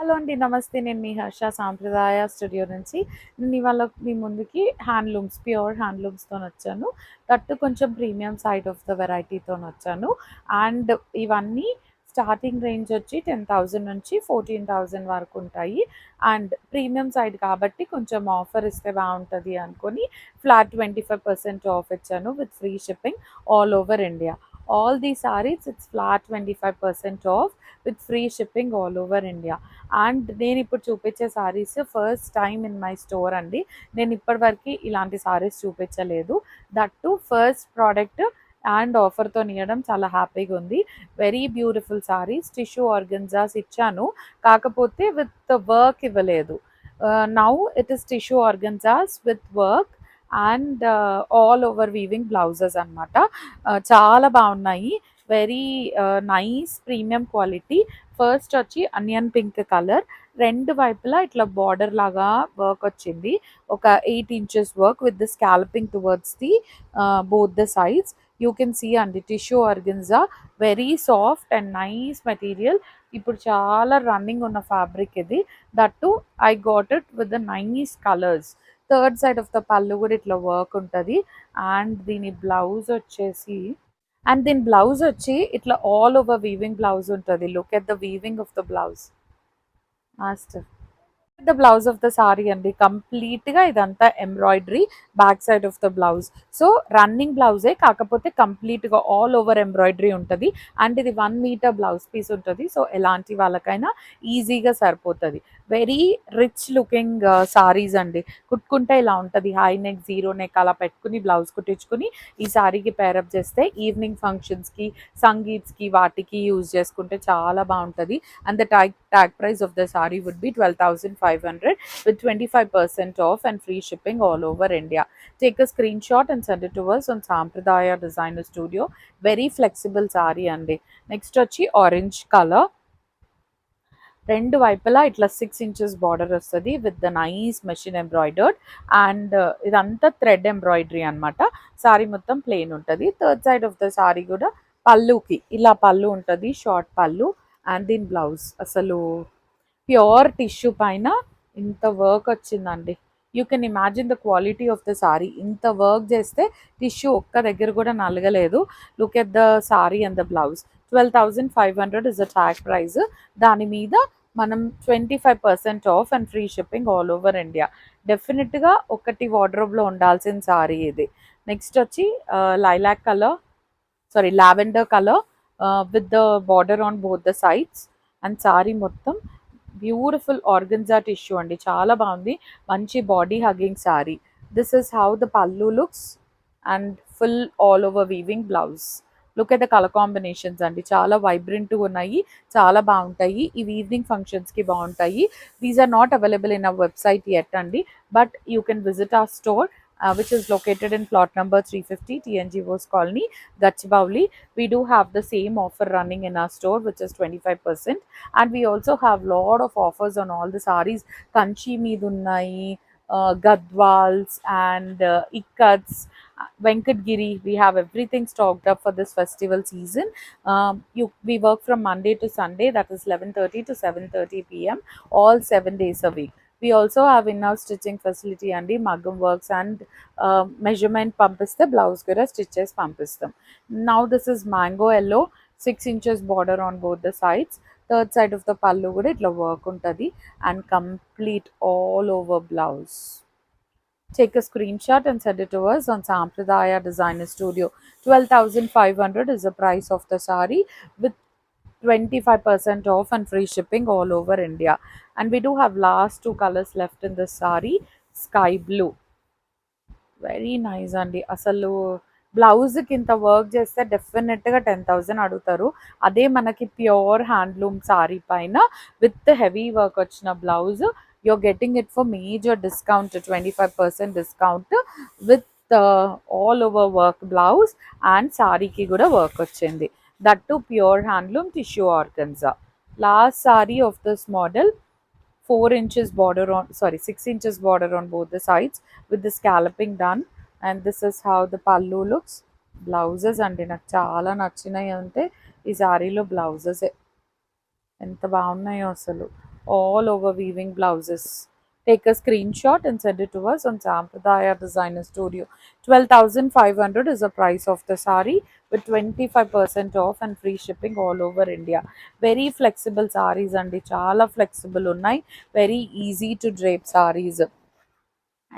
Hello అండి. నమస్తే. నేను మీ హర్ష సాంప్రదాయ స్టూడియో నుంచి. నేను ఇవాళ మీ ముందుకి హ్యాండ్లూమ్స్, ప్యూర్ హ్యాండ్లూమ్స్‌తోనొచ్చాను. దట్టు కొంచెం ప్రీమియం సైడ్ ఆఫ్ ద వెరైటీతోనొచ్చాను. అండ్ ఇవన్నీ స్టార్టింగ్ రేంజ్ వచ్చి 10,000 నుంచి 14,000 వరకుంటాయి. అండ్ ప్రీమియం సైడ్ కాబట్టి కొంచెం ఆఫర్ ఇస్తే బావుంటది అనుకోని ఫ్లాట్ 25% ఆఫ్ ఇచ్చాను with free shipping all over India. All the saris it's flat 25% off with free shipping all over India. And నేను ఇప్పుడు చూపించే saris first time in my store అండి. నేను ఇప్పటివరకు ఇలాంటి సారీస్ చూపించలేదు. That to first product and ఆఫర్తో ఇవ్వడం చాలా హ్యాపీగా ఉంది. Very beautiful saris, tissue organzas ఇచ్చాను, కాకపోతే విత్ వర్క్ ఇవ్వలేదు. Now it is tissue organzas with work and all over weaving blouses అనమాట. చాలా బాగున్నాయి. Very nice premium quality. First వచ్చి అనియన్ పింక్ కలర్, రెండు వైపులా ఇట్లా బార్డర్ లాగా వర్క్ వచ్చింది. ఒక 8 inches work with the scalloping towards the both the sides. You can see అండి tissue organza, very soft and nice material. ఇప్పుడు చాలా రన్నింగ్ ఉన్న ఫ్యాబ్రిక్ ఇది. That to I got it with the nice colours. Third side of the pallu కూడా ఇట్లా work ఉంటుంది. And దీని blouse వచ్చేసి ఇట్లా ఆల్ ఓవర్ వీవింగ్ బ్లౌజ్ ఉంటుంది. Look at the weaving of the blouse master. The blouse of the sari అండి, కంప్లీట్గా ఇదంతా embroidery back side of the blouse. So running బ్లౌజే, కాకపోతే కంప్లీట్గా ఆల్ ఓవర్ ఎంబ్రాయిడరీ ఉంటుంది. అండ్ ఇది 1 మీటర్ బ్లౌజ్ పీస్ ఉంటుంది. సో ఎలాంటి వాళ్ళకైనా ఈజీగా సరిపోతుంది. వెరీ రిచ్ లుకింగ్ సారీస్ అండి. కుట్టుకుంటే ఇలా ఉంటుంది. హై నెక్, జీరో నెక్ అలా పెట్టుకుని బ్లౌజ్ కుట్టించుకుని ఈ సారీకి పేరప్ చేస్తే ఈవినింగ్ ఫంక్షన్స్కి, సంగీత్స్కి వాటికి యూజ్ చేసుకుంటే చాలా బాగుంటుంది. And the tag price of the saree would be 12,500 with 25% off and free shipping all over India. Take a screenshot and send it to us on Sampradaya Designer Studio. Very flexible saree andi. Next వచ్చి orange color. రెండు వైపులా ఇట్లా 6 inches border వస్తుంది with the nice machine embroidered. And ఇదంతా thread embroidery అనమాట. Sorry మొత్తం plain ఉంటుంది. Third side of the sorry కూడా పళ్ళుకి ఇలా పళ్ళు ఉంటుంది, షార్ట్ పళ్ళు. అండ్ దీని బ్లౌజ్ అసలు ప్యూర్ టిష్యూ పైన ఇంత వర్క్ వచ్చిందండి. You can imagine the quality of the sari. ఇంత వర్క్ చేస్తే టిష్యూ ఒక్క దగ్గర కూడా నలగలేదు. Look at the sari and the blouse. 12,500 is the tag price. దాని మీద మనం 25% off and free shipping all over India. డెఫినెట్గా ఒకటి వార్డ్రోబ్లో ఉండాల్సిన సారీ ఇది. నెక్స్ట్ వచ్చి lilac colour, sari lavender colour with the border on both the sides. And sari మొత్తం బ్యూటిఫుల్ ఆర్గన్జా టిష్యూ అండి, చాలా బాగుంది. మంచి body hugging sari. This is how the pallu looks and full all over weaving blouse. Look at the colour combinations అండి, చాలా వైబ్రెంట్గా ఉన్నాయి, చాలా బాగుంటాయి. ఇవి ఈవినింగ్ ఫంక్షన్స్కి బాగుంటాయి. These are not available in our website at అండి, but you can visit our store which is located in plot number 350 TNG Vos Colony, Gachibowli. We do have the same offer running in our store, which is 25%. And we also have lot of offers on all the sarees. Kanchi meed unnayi, Gadwals and Ikkats, Venkatgiri. We have everything stocked up for this festival season. We work from Monday to Sunday, that is 11:30 to 7:30 p.m. all 7 days a week. We also have in-house stitching facility and Magam works and measurement పంపిస్తే blouse కూడా stitches పంపిస్తాం. Now this is mango yellow, 6 inches border on both the sides. Third side of the pallu కూడా ఇట్లా work ఉంటుంది and complete all over blouse. Take a screenshot and send it to us on Sampradaya Designer Studio. 12,500 is the price of the saree with 25% off and free shipping all over India. And we do have last 2 colors left in this saree. Sky blue, very nice అండి. అసలు బ్లౌజ్కి ఇంత work చేస్తే డెఫినెట్గా 10,000 అడుగుతారు. అదే మనకి pure handloom sari పైన విత్ హెవీ వర్క్ వచ్చిన blouse you're getting it for major discount, 25% discount with all over work blouse. And సారీకి కూడా వర్క్ వచ్చింది. That to pure handloom tissue organza. Last sari of this model, 4 inches border on, sorry 6 inches border on both the sides with the scalloping done. And this is how the pallu looks. Blouses అండి నాకు చాలా నచ్చినాయి అంటే ఈ సారీలో blouses ఎంత బాగున్నాయో అసలు. all over weaving blouses. Take a screenshot and send it to us on Sampradaya Designer Studio. 12,500 is the price of the sari with 25% off and free shipping all over India. Very flexible sarees and chala flexible unnai. Very easy to drape sarees.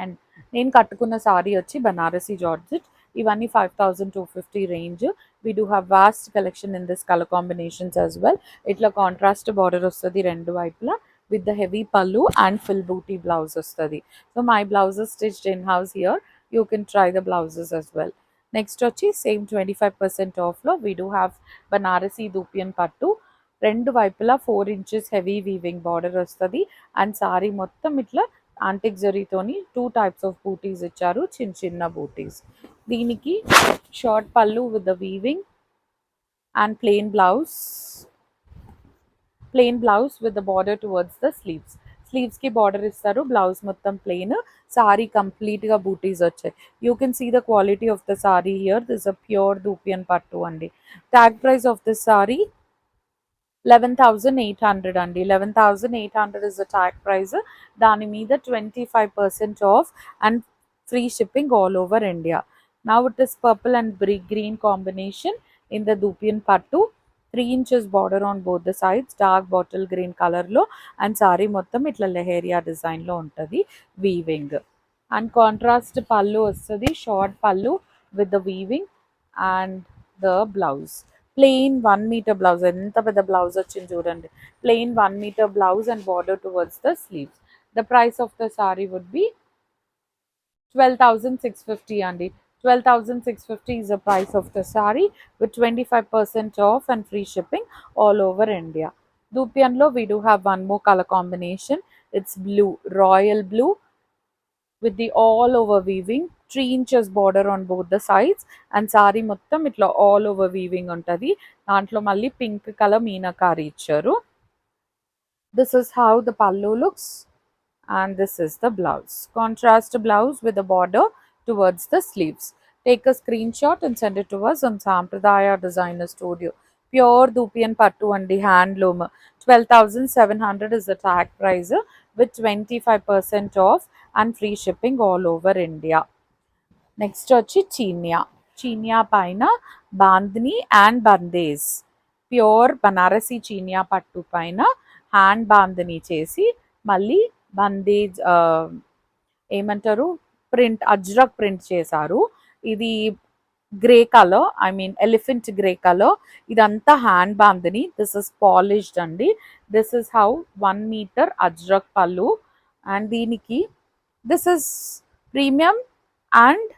And నేను కట్టుకున్న సారీ వచ్చి Banarasi georgette. ఇవన్నీ 5250 range. We do have vast collection in this colour combinations as well. ఇట్లా contrast border వస్తుంది రెండు వైపులా with the heavy pallu and full booti blouse వస్తుంది. So my blouses stitched in house here. You can try the blouses as well. Next వచ్చి same 25% ఆఫ్లో we do have Banarasi dupion పట్టు. రెండు వైపులా 4 inches హెవీ వీవింగ్ బార్డర్ వస్తుంది అండ్ సారీ మొత్తం ఇట్లా antique జరీతోని 2 types ఆఫ్ బూటీస్ ఇచ్చారు, చిన్న చిన్న బూటీస్. దీనికి short pallu with the weaving and plain blouse with the border towards the sleeves. స్లీవ్స్కి బార్డర్ ఇస్తారు, బ్లౌజ్ మొత్తం ప్లెయిన్, సారీ కంప్లీట్గా బూటీస్ వచ్చాయి. You can see the quality of the sari here. This a pure dupion పట్టు అండి. Tag price of this sari 11,800 అండి. 11,800 is the tag price. దాని మీద 25% off and free shipping all over India. Now it is purple and green combination in the dupion పట్టు. 3 inches border on both the sides, dark bottle green కలర్లో and sari మొత్తం ఇట్లా లెహేరియా డిజైన్లో ఉంటుంది weaving. And contrast పళ్ళు వస్తుంది, short pallu with the weaving and the blouse. Plain 1 meter blouse. ఎంత పెద్ద బ్లౌజ్ వచ్చింది చూడండి. Plain 1 meter blouse and border towards the sleeves. The price of the saree would be 12,650 అండి. 12,650 is the price of the saree with 25% off and free shipping all over India. Dupianlo we do have one more color combination. It's blue, royal blue with the all over weaving, 3 inches border on both the sides and saree మొత్తం ఇట్లా all over weaving ఉంటది. దాంట్లో మళ్ళీ pink colour meenakari ఇచ్చారు. This is how the pallu looks and this is the blouse. Contrast blouse with the border towards the sleeves. Take a screenshot and send it to us on Sampradaya Designer Studio. Pure Dupian Pattu and handloom. 12,700 is the tag price with 25% off and free shipping all over India. Next వచ్చి చీనియా. చీనియా పైన bandhani and bandhej. Pure Banarasi Chiniya పట్టు పైన hand bandhani చేసి మళ్ళీ బందేజ్ ఏమంటారు print, ajrak print చేశారు. ఇది grey colour, I mean elephant grey colour. ఇదంతా hand bandhani. This is polished అండి. This is how 1 meter ajrak pallu and దీనికి this is premium and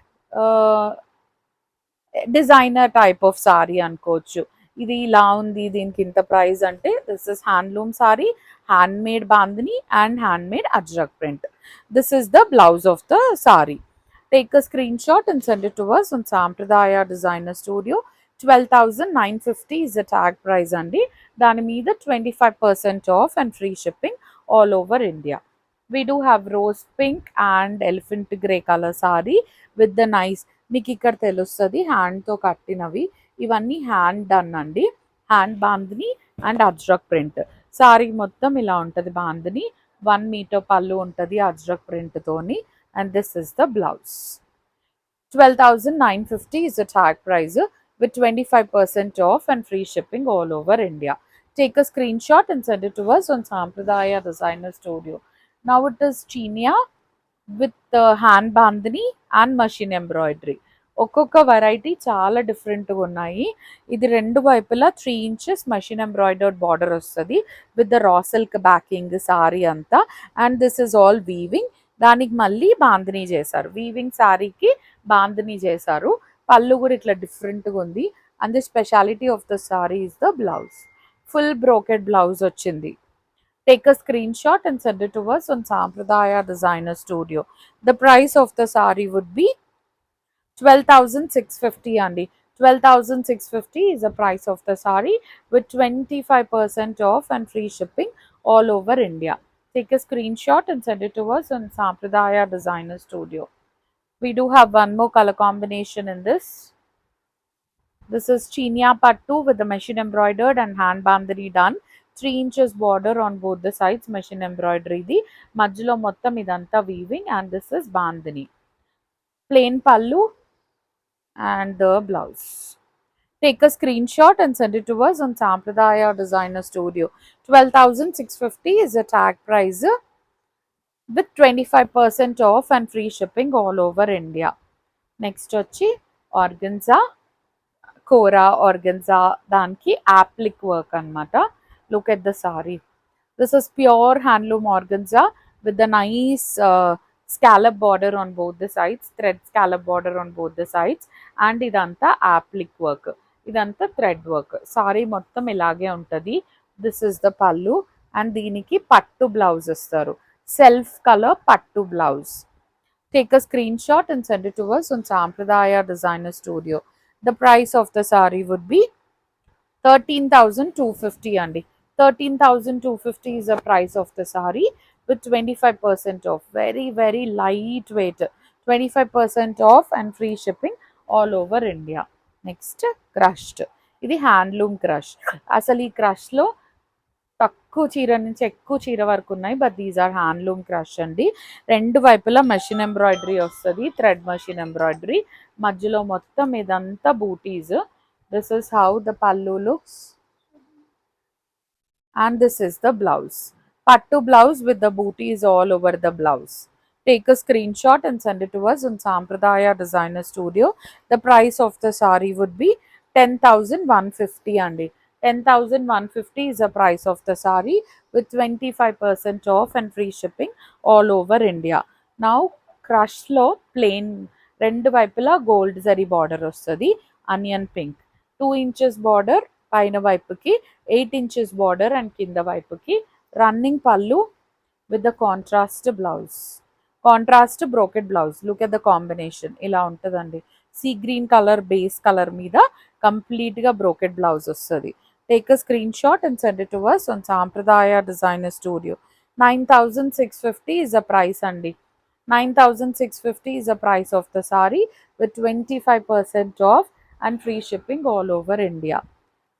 designer type of sari అనుకోవచ్చు. ఇది ఇలా ఉంది, దీనికి ఇంత ప్రైస్ అంటే this is handloom sari, hand made bandhani and hand made ajrak print. This is the blouse of the sari. Take a screenshot and send it to us on Sampradaya Designer Studio. 12,950 is the tag price అండి. దాని మీద 25% off and free shipping all over India. We do have rose pink and elephant grey color saree with the nice, మీకు ఇక్కడ తెలుస్తుంది హ్యాండ్తో కట్టినవి. ఇవన్నీ hand done అండి. Hand bandhani and ajrak print. Sari మొత్తం ఇలా ఉంటుంది బాందిని. 1 meter పళ్ళు ఉంటుంది అజ్రక్ ప్రింట్తోని and this is the blouse. 12,950 is the tag price with 25% off and free shipping all over India. Take a screenshot and send it to us on Sampradaya Designer Studio. Now it is chiniya with hand bandhani and machine embroidery. ఒక్కొక్క variety చాలా డిఫరెంట్గా ఉన్నాయి. ఇది రెండు వైపులా 3 inches machine embroidered border వస్తుంది with the raw silk backing sari అంతా and this is all weaving. దానికి మళ్ళీ బాందిని చేశారు, వీవింగ్ శారీకి బాందిని చేశారు. పళ్ళు కూడా ఇట్లా డిఫరెంట్గా ఉంది and the speciality of the sorry is the blouse. Full brocade blouse వచ్చింది. Take a screenshot and send it to us on Sampradaya Designer Studio. The price of the saree would be 12,650 అండి. 12,650 is the price of the saree with 25% off and free shipping all over India. Take a screenshot and send it to us on Sampradaya Designer Studio. We do have one more color combination in this. This is chiniya pattu with the machine embroidered and hand bandhani done 3 inches border on both the sides, machine embroidery ఇది మధ్యలో మొత్తం ఇదంతా weaving and this is bandhani. Plain pallu and the blouse. Take a screenshot and send it to us on Sampradaya Designer Studio. 12,650 is the tag price with 25% off and free shipping all over India. Next వచ్చి organza, కోరా organza దానికి applique work అన్నమాట. Look at the saree. This is pure handloom organza with the nice scallop border on both the sides, thread scallop border on both the sides, and ఇదంతా applique work. ఇదంతా thread work. Saree మొత్తం ఇలాగే ఉంటది. This is the pallu and దీనికి పట్టు blouse ఇస్తారు. Self color పట్టు blouse. Take a screenshot and send it to us on Sampradaya Designer Studio. The price of the saree would be 13,250 అండి. 13,250 is the price of the saree with 25% off. Very, very lightweight. 25% off and free shipping all over India. Next, crushed. ఇది handloom crush. అసలు ఈ క్రష్లో తక్కువ చీర నుంచి ఎక్కువ చీర వరకు ఉన్నాయి. But these are handloom crush అండి. రెండు వైపులా మెషిన్ ఎంబ్రాయిడరీ వస్తుంది, థ్రెడ్ మెషిన్ ఎంబ్రాయిడరీ. మధ్యలో మొత్తం ఇదంతా బూటీస్. This is how the pallu looks and this is the blouse. Pattu blouse with the booties all over the blouse. Take a screenshot and send it to us on Sampradaya Designer Studio. The price of the saree would be 10,150 andi. 10,150 is the price of the saree with 25% off and free shipping all over India. Now crush లో plain రెండు వైపులా gold zari border వస్తుంది, onion pink. 2 inches border పైన వైపుకి, 8 inches border and కింద వైపుకి. Running పళ్ళు with the contrast blouse, contrast brocade blouse. Look at the combination ఇలా ఉంటుందండి. Sea green colour base colour మీద కంప్లీట్గా బ్రోకెట్ బ్లౌజ్ వస్తుంది. Take a screen shot and send it to us on Sampradaya Designer Studio. 9,650 is the price అండి. 9,650 is the price of the saree with 25% off and free shipping all over India.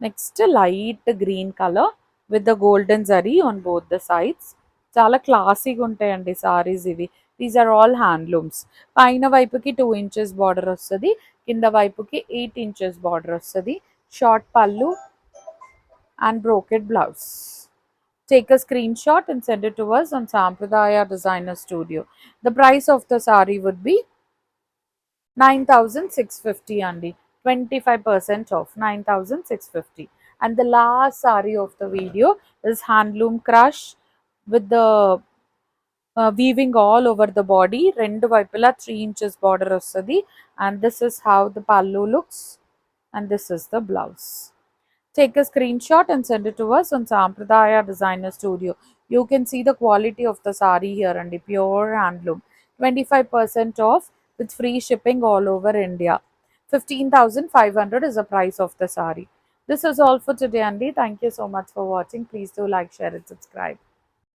Next, light green color with the golden zari on both the sides. చాలా క్లాసీగా ఉంటాయండి సారీస్ ఇవి. These are all handlooms. పైన వైపుకి 2 inches border వస్తుంది, కింద వైపుకి 8 inches border వస్తుంది. షార్ట్ పళ్ళు and brocade blouse. Take a screenshot and send it to us on Sampradaya Designer Studio. The price of the saree would be 9,650 andi. 25% off, 9,650. And the last saree of the video is handloom crush with the weaving all over the body. Rendu vaipula 3 inches border vastadi. And this is how the pallu looks. And this is the blouse. Take a screenshot and send it to us on Sampradaya Designer Studio. You can see the quality of the saree here and pure handloom. 25% off with free shipping all over India. 15,500 is the price of the saree. This is all for today, Andy. Thank you so much for watching. Please do like, share and subscribe.